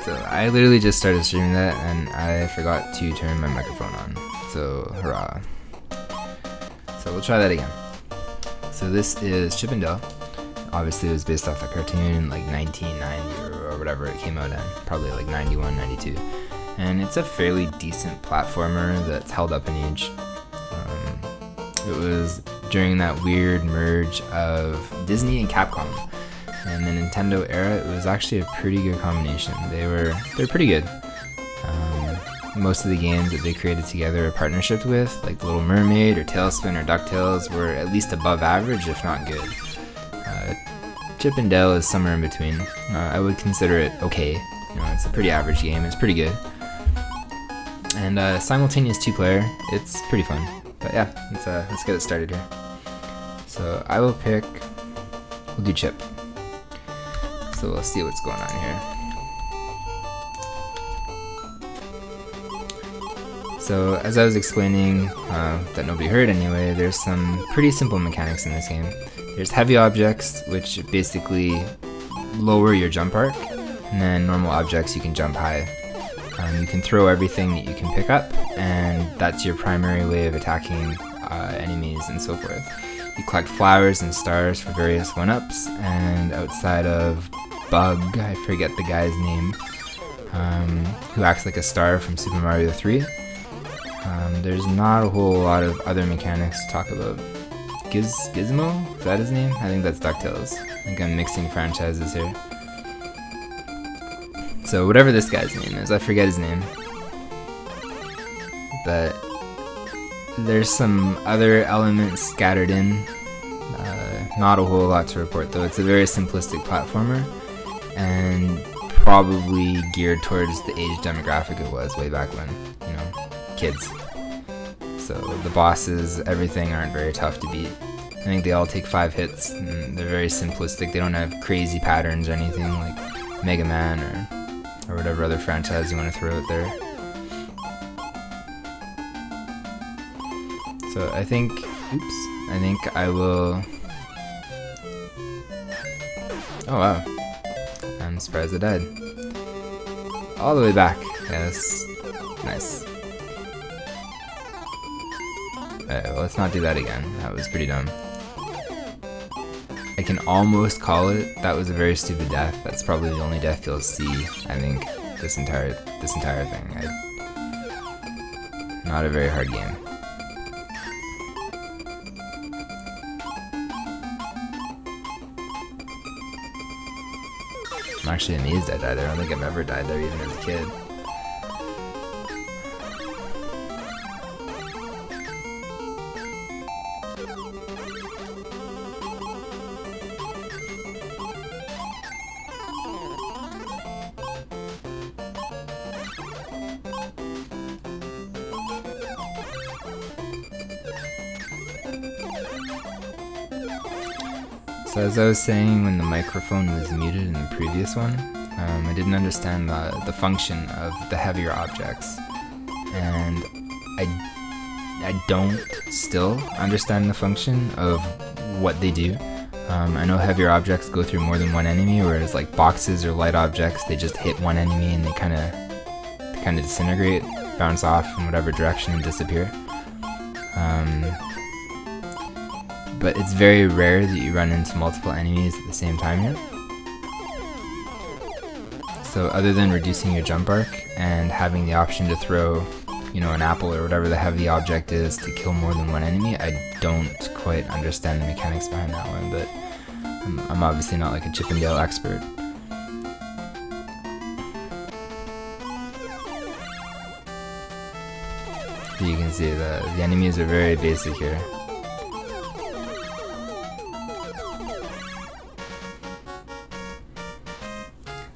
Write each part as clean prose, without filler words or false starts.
So I literally just started streaming that and I forgot to turn my microphone on. So hurrah. So we'll try that again. So this is Chip and Dale. Obviously it was based off the cartoon like 1990 or whatever it came out in. Probably like 91, 92. And it's a fairly decent platformer that's held up in age. It was during that weird merge of Disney and Capcom. In the Nintendo era, it was actually a pretty good combination. They're pretty good. Most of the games that they created together a partnership with, like The Little Mermaid or Tailspin or DuckTales, were at least above average, if not good. Chip and Dale is somewhere in between. I would consider it okay. You know, it's a pretty average game. It's pretty good. And simultaneous 2-player, it's pretty fun. But yeah, let's get it started here. So I will we'll do Chip. So let's see what's going on here. So as I was explaining, that nobody heard anyway, there's some pretty simple mechanics in this game. There's heavy objects, which basically lower your jump arc, and then normal objects you can jump high. You can throw everything that you can pick up, and that's your primary way of attacking enemies and so forth. You collect flowers and stars for various 1-ups, and outside of Bug, I forget the guy's name, who acts like a star from Super Mario 3. There's not a whole lot of other mechanics to talk about. Gizmo? Is that his name? I think that's DuckTales. I think I'm mixing franchises here. So whatever this guy's name is, I forget his name. But there's some other elements scattered in. Not a whole lot to report though. It's a very simplistic platformer and probably geared towards the age demographic it was way back when, you know, kids. So the bosses, everything aren't very tough to beat. I think they all take 5 hits and they're very simplistic. They don't have crazy patterns or anything like Mega Man or whatever other franchise you want to throw out there. So I think I will... Oh wow, I'm surprised I died. All the way back, yes, nice. Alright, well, let's not do that again, that was pretty dumb. I can almost call it, that was a very stupid death. That's probably the only death you'll see, I think, this entire thing. Not a very hard game. I'm actually amazed I died there. I don't think I've ever died there even as a kid. So as I was saying when the microphone was muted in the previous one, I didn't understand the function of the heavier objects, and I don't still understand the function of what they do. I know heavier objects go through more than one enemy, whereas like boxes or light objects, they just hit one enemy and they kind of disintegrate, bounce off in whatever direction and disappear. But it's very rare that you run into multiple enemies at the same time here. So other than reducing your jump arc and having the option to throw, you know, an apple or whatever the heavy object is to kill more than one enemy, I don't quite understand the mechanics behind that one, but I'm obviously not like a Chip and Dale expert. You can see the enemies are very basic here.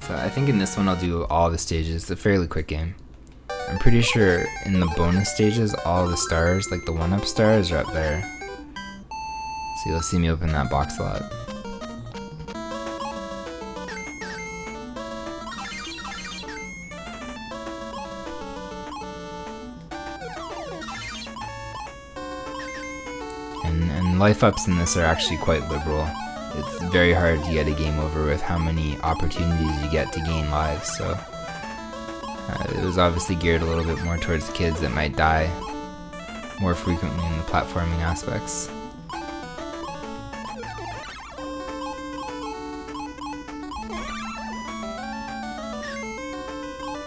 So I think in this one I'll do all the stages. It's a fairly quick game. I'm pretty sure in the bonus stages all the stars, like the 1-up stars, are up there. So you'll see me open that box a lot. And life ups in this are actually quite liberal. It's very hard to get a game over with how many opportunities you get to gain lives, so It was obviously geared a little bit more towards kids that might die more frequently in the platforming aspects.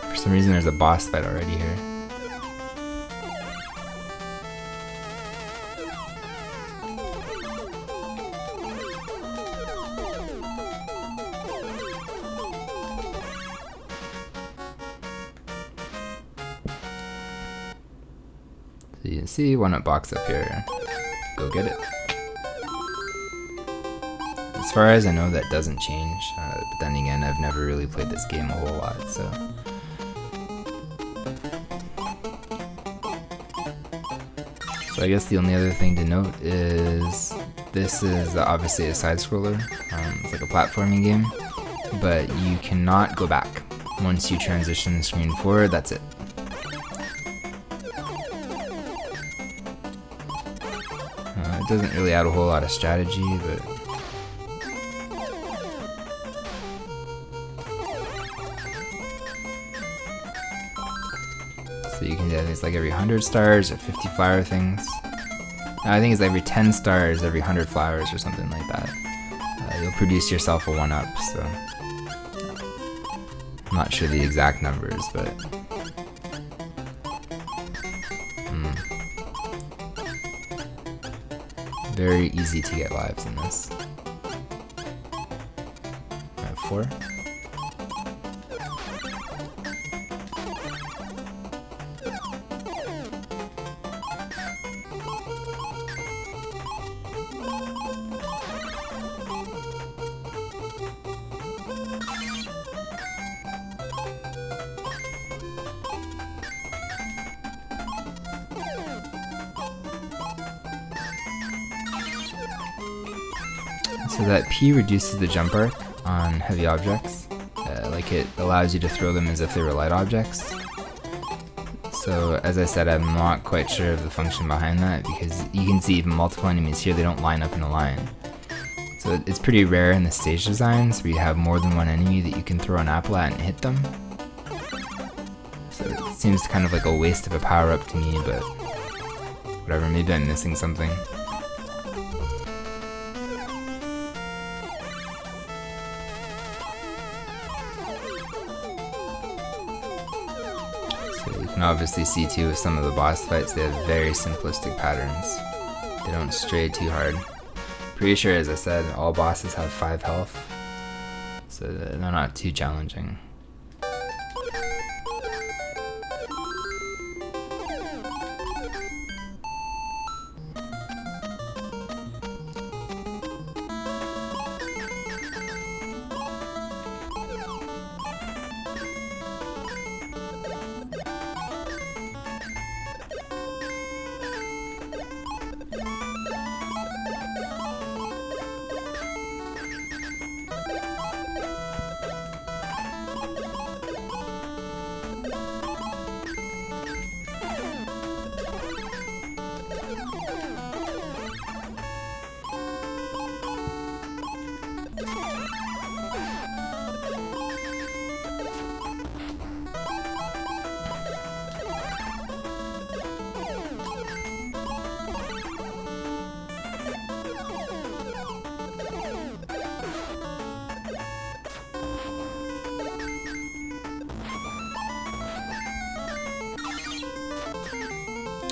For some reason there's a boss fight already here. So you can see 1-up box up here. Go get it. As far as I know, that doesn't change, but then again, I've never really played this game a whole lot, so. So I guess the only other thing to note is this is obviously a side-scroller. It's like a platforming game, but you cannot go back. Once you transition the screen forward, that's it. It doesn't really add a whole lot of strategy, but so you can do things like every 100 stars or 50 flower things. I think it's every 10 stars, every 100 flowers or something like that. You'll produce yourself a 1-up, so I'm not sure the exact numbers, but very easy to get lives in this. I have 4. So that P reduces the jump arc on heavy objects, like it allows you to throw them as if they were light objects. So as I said, I'm not quite sure of the function behind that, because you can see even multiple enemies here, they don't line up in a line. So it's pretty rare in the stage designs where you have more than one enemy that you can throw an apple at and hit them. So it seems kind of like a waste of a power up to me, but whatever, maybe I'm missing something. You can obviously see too with some of the boss fights, they have very simplistic patterns. They don't stray too hard. Pretty sure, as I said, all bosses have 5 health, so they're not too challenging.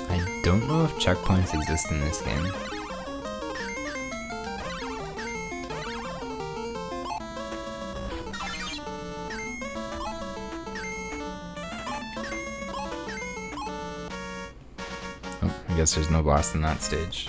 I don't know if checkpoints exist in this game. Oh, I guess there's no boss in that stage.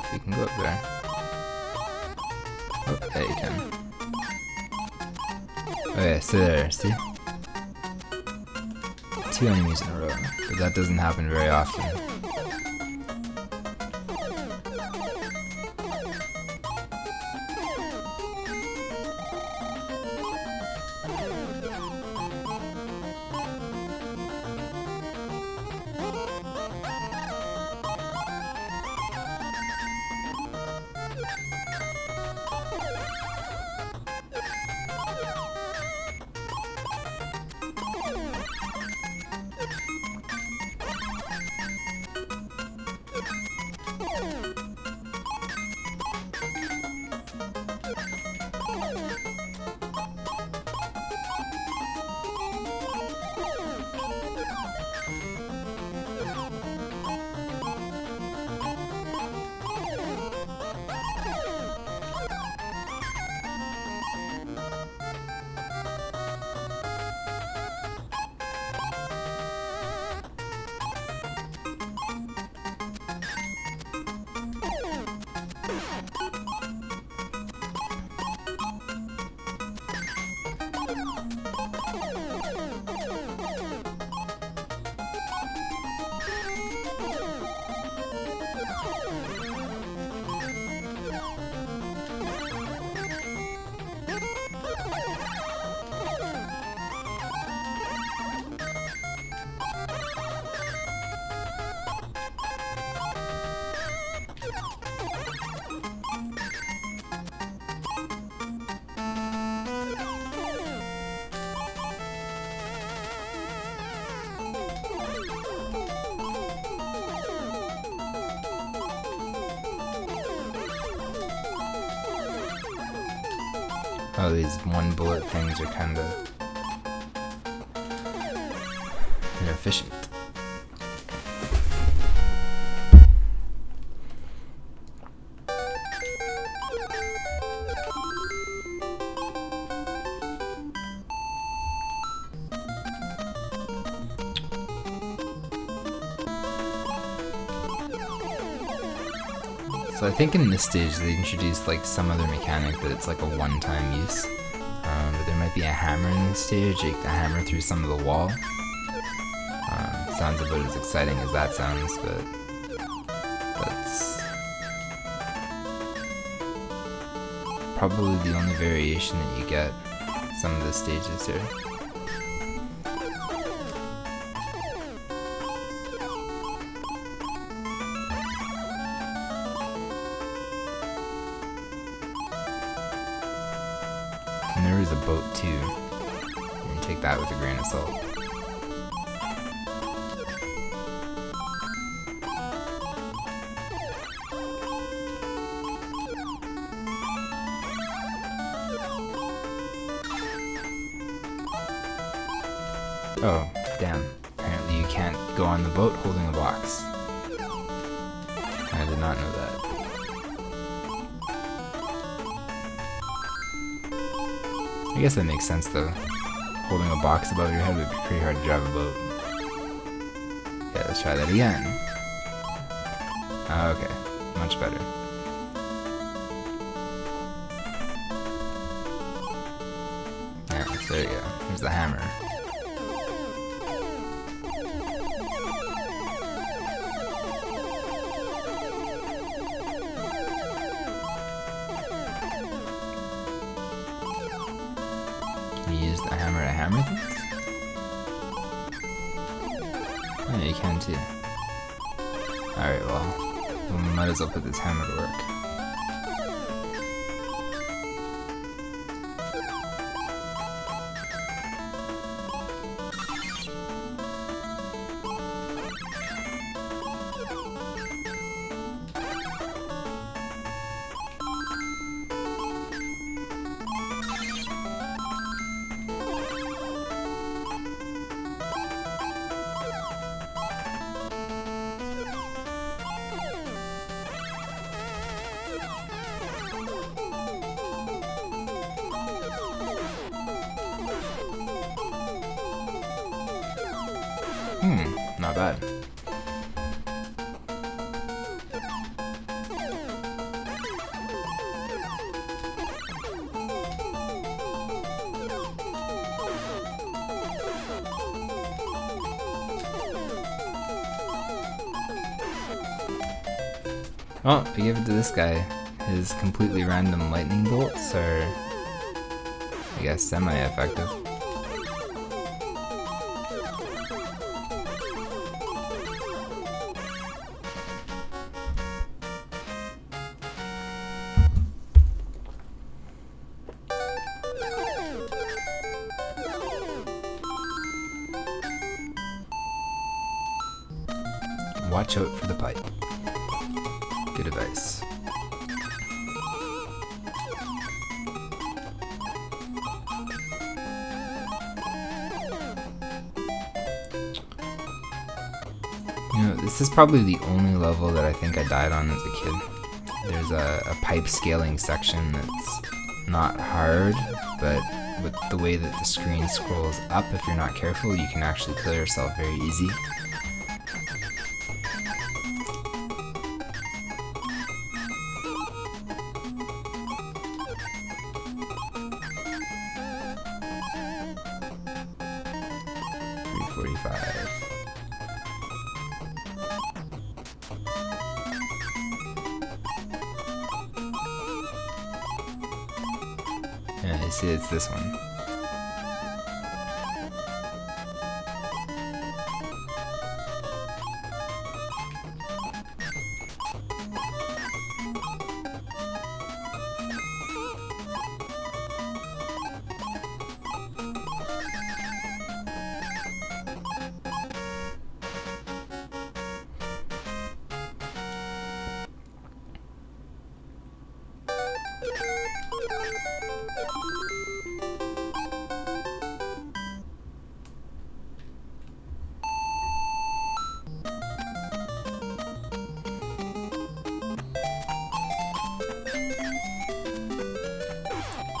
if you can go up there. Oh, yeah, you can. Oh yeah, stay there, see? 2 enemies in a row, but that doesn't happen very often. Oh, these one bullet things are kinda inefficient. So I think in this stage they introduced like some other mechanic that it's like a one-time use. But there might be a hammer in this stage, like a hammer through some of the wall. Sounds about as exciting as that sounds, but that's probably the only variation that you get some of the stages here. And there is a boat too. You take that with a grain of salt. Oh, damn. Apparently you can't go on the boat holding a box. I did not know that. I guess that makes sense though. Holding a box above your head would be pretty hard to drive a boat. Yeah, let's try that again. Okay, much better. Yeah, so there you go. Here's the hammer. Can you use the hammer to hammer things? Oh, you can too. Alright, well, we might as well put this hammer to work. Not bad. Oh, I gave it to this guy. His completely random lightning bolts are, I guess, semi-effective. Watch out for the pipe. Good advice. You know, this is probably the only level that I think I died on as a kid. There's a pipe scaling section that's not hard, but with the way that the screen scrolls up, if you're not careful, you can actually kill yourself very easy. Yeah, you see, it's this one.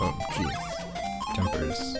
Oh, jeez. Jumpers.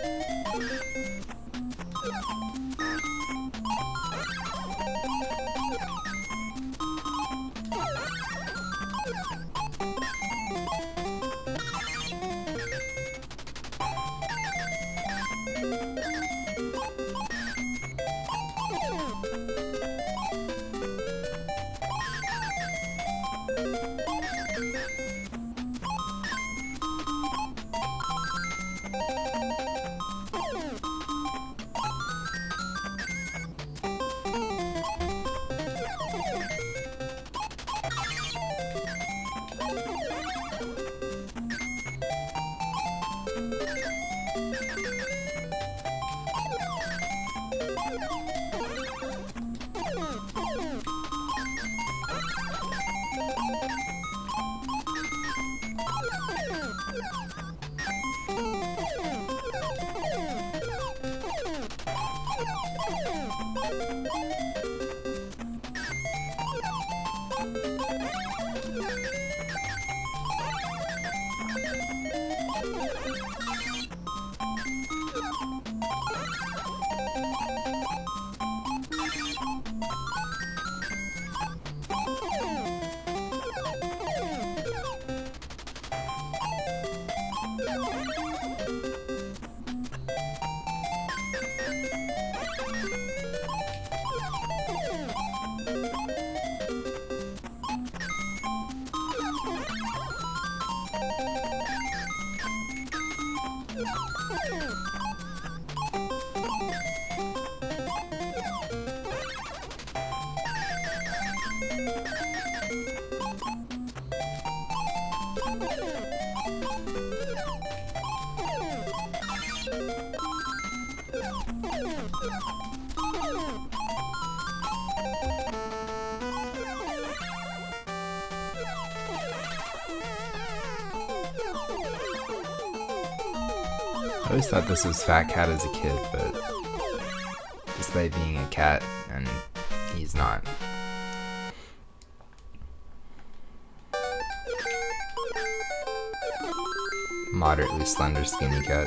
I always thought this was Fat Cat as a kid, but despite being a cat, and he's not. Moderately slender, skinny cat.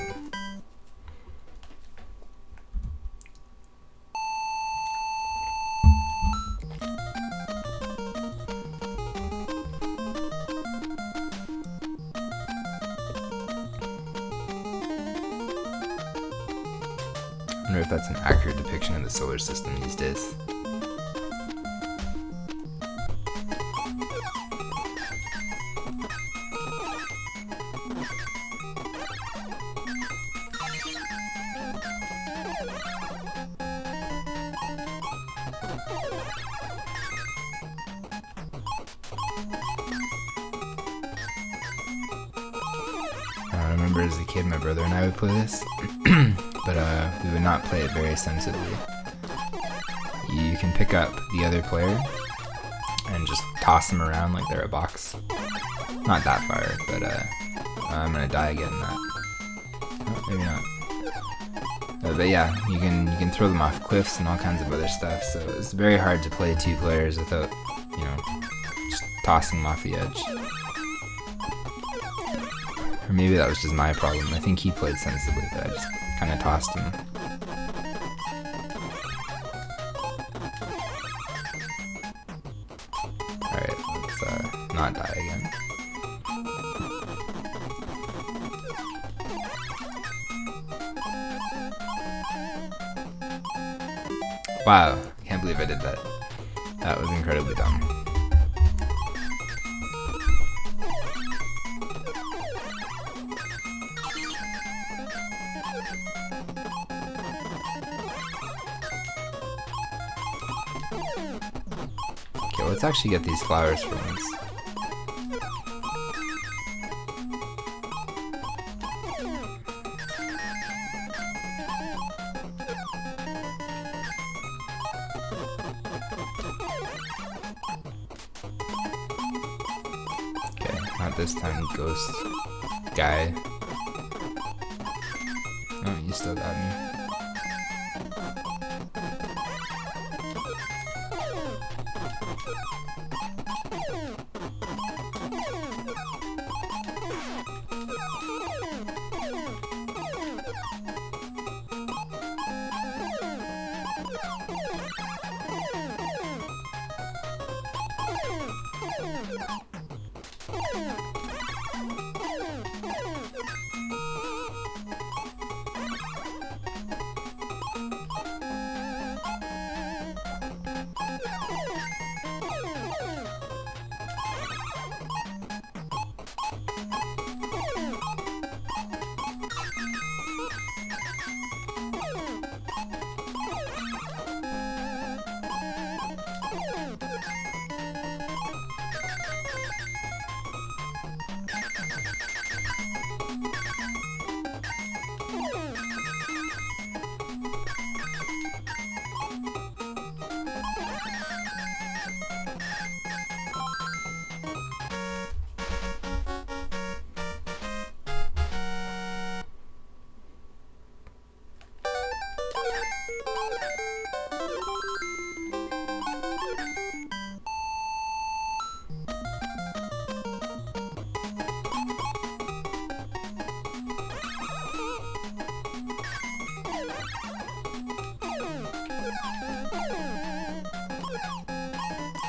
I wonder if that's an accurate depiction of the solar system these days. remember as a kid, my brother and I would play this, but we would not play it very sensibly. You can pick up the other player and just toss them around like they're a box. Not that far, but I'm gonna die getting that. Oh, maybe not. But yeah, you can throw them off cliffs and all kinds of other stuff. So it's very hard to play 2 players without, you know, just tossing them off the edge. Or maybe that was just my problem. I think he played sensibly, but I just kind of tossed him. Alright, let's not die again. Wow, can't believe I did that. That was incredibly dumb. Okay, let's actually get these flowers for once. Okay, not this time, ghost guy. Oh, you still got me.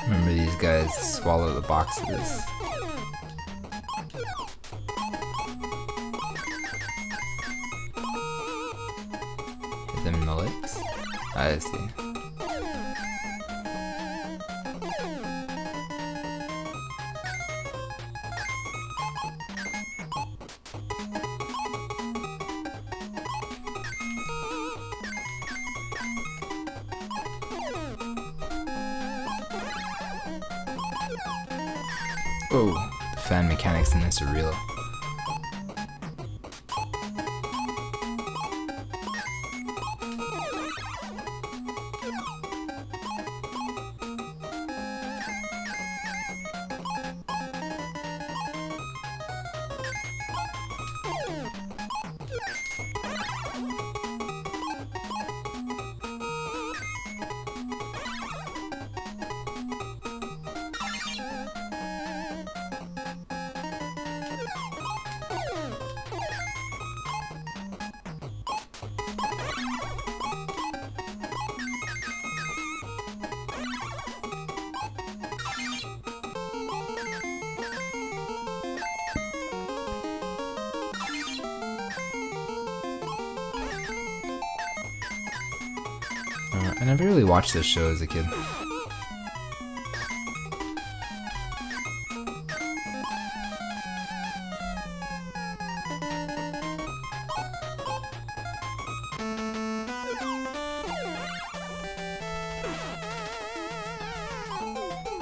Remember, these guys swallow the boxes. Hit them in the legs? I see. Oh, the fan mechanics in this are real. I never really watched this show as a kid.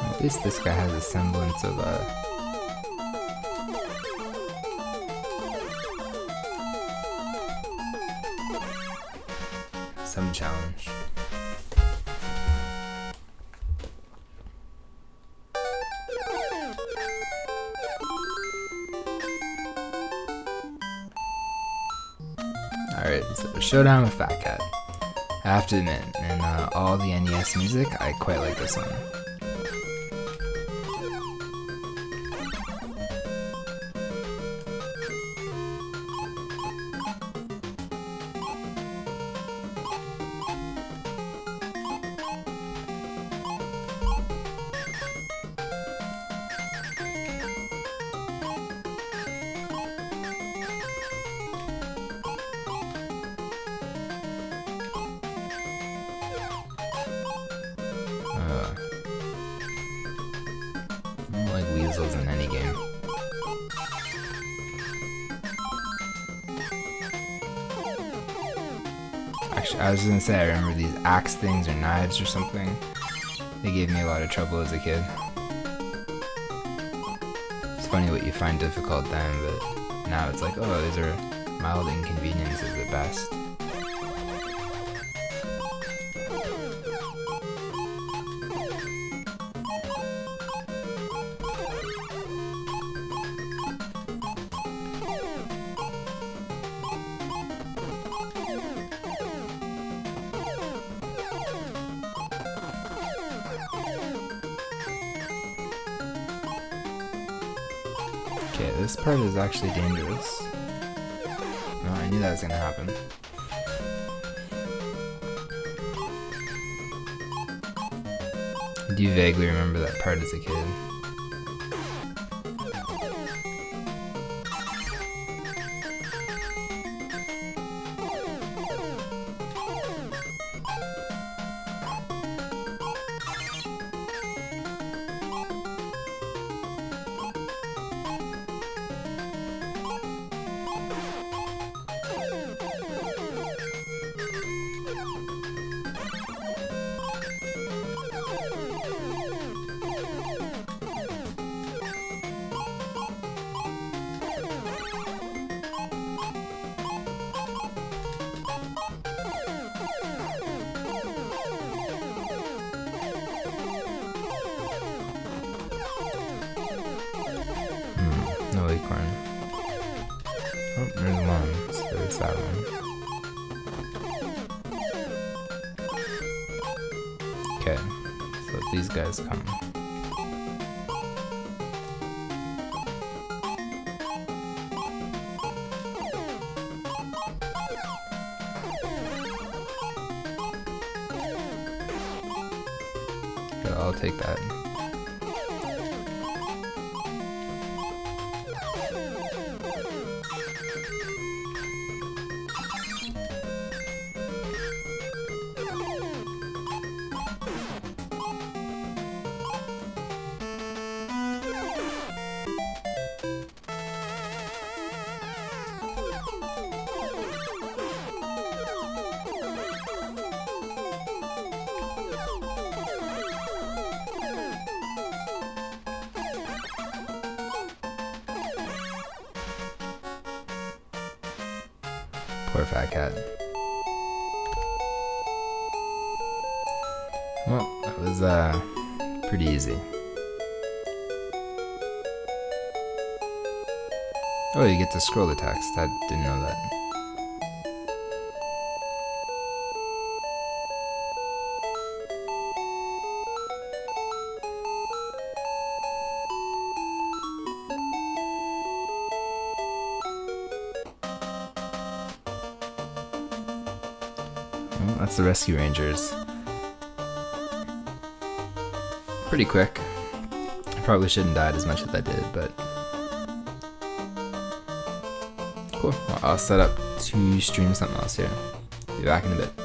At least this guy has a semblance of some challenge. Alright, so Showdown with Fat Cat. I have to admit, in all the NES music, I quite like this one. Like weasels in any game. Actually, I was gonna say, I remember these axe things or knives or something. They gave me a lot of trouble as a kid. It's funny what you find difficult then, but now it's like, oh, these are mild inconveniences at best. Okay, this part is actually dangerous. No, I knew that was gonna happen. I do vaguely remember that part as a kid. No acorn. Oh, there's one. So there's that one. Okay, so these guys come. Okay, I'll take that. Poor Fat Cat. Well, that was pretty easy. Oh, you get to scroll the text. I didn't know that. Well, that's the Rescue Rangers. Pretty quick. I probably shouldn't died as much as I did, but cool. Well, I'll set up to stream something else here. Be back in a bit.